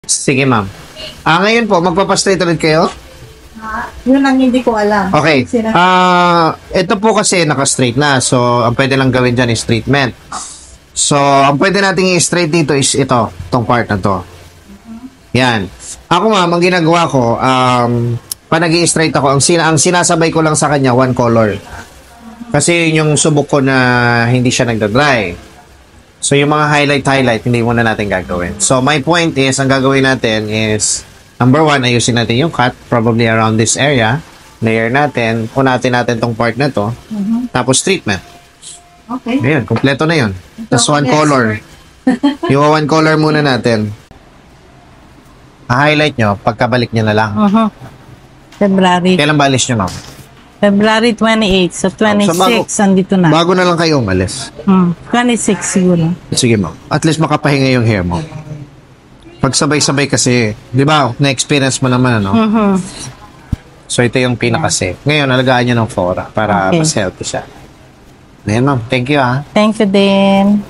Sige, ma'am. Ngayon po, magpapastraight ulit kayo? Yun ang hindi ko alam. Okay. Sina- Ito po kasi naka-straight na. So, ang pwede lang gawin dyan is treatment. So, ang pwede nating i-straight dito is ito. Itong part na to. Yan. Ako ma'am, ang ginagawa ko, pa nag-i-straight ako, ang sinasabay ko lang sa kanya, one color. Kasi yun yung subok ko na hindi siya nagda-dry. So, yung mga highlight, hindi muna natin gagawin. So, my point is, ang gagawin natin is, number one, ayusin natin yung cut, probably around this area. Layer natin, punatin natin tong part na to. Tapos, treatment. Okay. Ayun, kompleto na yun. Tapos, one yes. color. Yung one color muna natin. Highlight nyo, pagkabalik nyo na lang. February. Kailan ba alis nyo, ma'am? February 28. So, 26, andito na. Bago na lang kayo umalis. 26 siguro. Sige, ma'am. At least makapahinga yung hair mo. Pag sabay-sabay kasi, di ba, na-experience mo naman, ano? So, ito yung pinaka-safe. Ngayon, alagaan nyo ng fora para Okay. mas healthy siya. Ayan, ma'am. Thank you, ah. Thank you din.